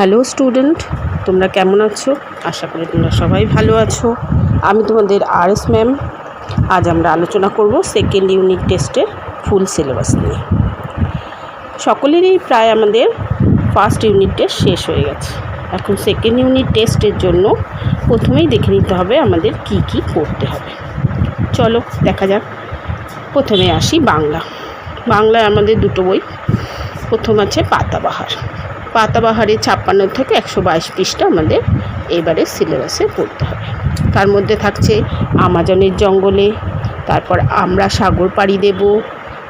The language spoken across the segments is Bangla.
হ্যালো স্টুডেন্ট, তোমরা কেমন আছো? আশা করি তোমরা সবাই ভালো আছো। আমি তোমাদের RS ম্যাম। আজ আমরা আলোচনা করব সেকেন্ড ইউনিট টেস্টের ফুল সিলেবাস নিয়ে। সকলেরই প্রায় আমাদের ফার্স্ট ইউনিট টেস্ট শেষ হয়ে গেছে। এখন সেকেন্ড ইউনিট টেস্টের জন্য প্রথমেই দেখে নিতে হবে আমাদের কি কি করতে হবে। চলো দেখা যাক। প্রথমে আসি বাংলায় আমাদের দুটো বই। প্রথম আছে পাতাবাহারে 56 থেকে 122 পৃষ্ঠা আমাদের এবারে সিলেবাসে পড়তে হবে। তার মধ্যে থাকছে আমাজনের জঙ্গলে, তারপর আমরা সাগর পাড়ি দেব,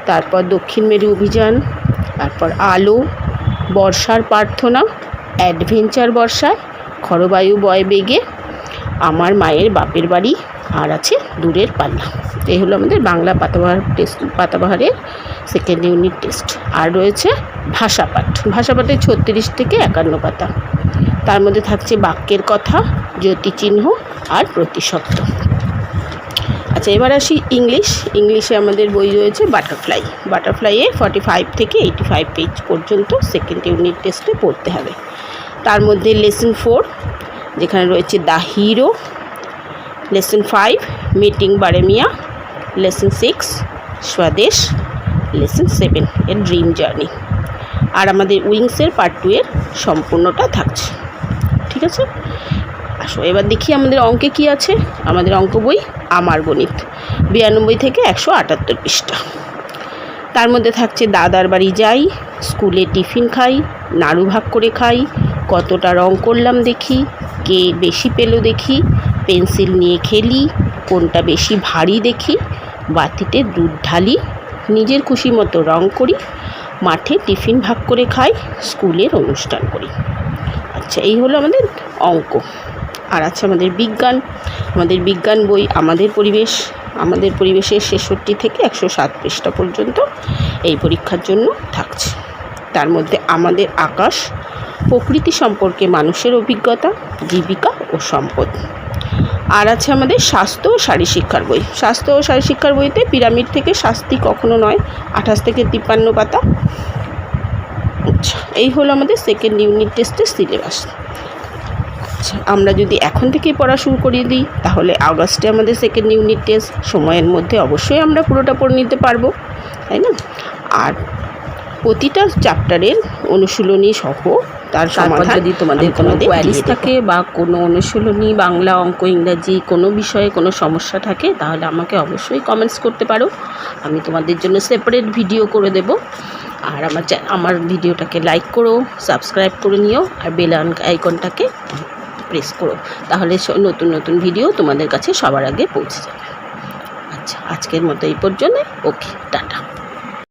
তারপর দক্ষিণ মেরু অভিযান, তারপর আলো, বর্ষার প্রার্থনা, অ্যাডভেঞ্চার বর্ষায়, খরবায়ু বয় বেগে, আমার মায়ের বাপের বাড়ি, আর আছে দূরের পাল্লা। এই হলো আমাদের বাংলা পাতাবাহারের সেকেন্ড ইউনিট টেস্ট। আর রয়েছে ভাষাপাঠে 36 থেকে 51 পাতা। তার মধ্যে থাকছে বাক্যের কথা, জ্যোতিচিহ্ন আর প্রতিশব্দ। আচ্ছা, এবার আসি ইংলিশে আমাদের বই রয়েছে বাটারফ্লাইয়ে 45 থেকে 85 পেজ পর্যন্ত সেকেন্ড ইউনিট টেস্টে পড়তে হবে। তার মধ্যে লেসন 4 যেখানে রয়েছে দ্য হিরো, লেসন 5 মিটিং বারেমিয়া, লেসন 6 স্বদেশ, লেসন 7 এর ড্রিম জার্নি। আর আমাদের উইংসের পার্ট 2 এর সম্পূর্ণটা থাকছে। ঠিক আছে, আসো এবার দেখি আমাদের অঙ্কে কি আছে। আমাদের অঙ্ক বই আমার গণিত 92 থেকে 178 পৃষ্ঠা। তার মধ্যে থাকছে দাদার বাড়ি যাই, স্কুলে টিফিন খাই, নাড়ু ভাগ করে খাই, কতটা রং করলাম দেখি, কে বেশি পেল দেখি, পেন্সিল নিয়ে খেলি, কোনটা বেশি ভারী দেখি, বাতিতে দুধ ঢালি, নিজের খুশি মতো রং করি, মাঠে টিফিন ভাগ করে খাই, স্কুলের অনুষ্ঠান করি। আচ্ছা, এই হলো আমাদের অঙ্ক। আর আছে আমাদের বিজ্ঞান বই আমাদের পরিবেশের 66 থেকে 107 পৃষ্ঠা পর্যন্ত এই পরীক্ষার জন্য থাকছে। তার মধ্যে আমাদের আকাশ, প্রকৃতি সম্পর্কে মানুষের অভিজ্ঞতা, জীবিকা ও সম্পদ। আর আছে আমাদের স্বাস্থ্য ও শারীরশিক্ষার বইতে পিরামিড থেকে শাস্তি কখনো নয় 28 থেকে 53 পাতা। আচ্ছা, এই হলো আমাদের সেকেন্ড ইউনিট টেস্টের সিলেবাস। আচ্ছা, আমরা যদি এখন থেকেই পড়া শুরু করিয়ে দিই তাহলে আগস্টে আমাদের সেকেন্ড ইউনিট টেস্ট, সময়ের মধ্যে অবশ্যই আমরা পুরোটা পড়ে নিতে পারবো, তাই না? আর প্রতিটা চ্যাপ্টারের অনুশীলনী সহ তার সমাধান, যদি তোমাদের কোনো কোয়ারিজ থাকে বা কোনো অনুশীলনী বাংলা, অঙ্ক, ইংরাজি কোনো বিষয়ে কোনো সমস্যা থাকে তাহলে আমাকে অবশ্যই কমেন্টস করতে পারো। আমি তোমাদের জন্য সেপারেট ভিডিও করে দেব। আর আমার ভিডিওটাকে লাইক করো, সাবস্ক্রাইব করে নিও, আর বেল আইকনটাকে প্রেস করো, তাহলে নতুন ভিডিও তোমাদের কাছে সবার আগে পৌঁছে যাবে। আচ্ছা, আজকের মতো এই পর্যন্ত। ওকে, টাটা।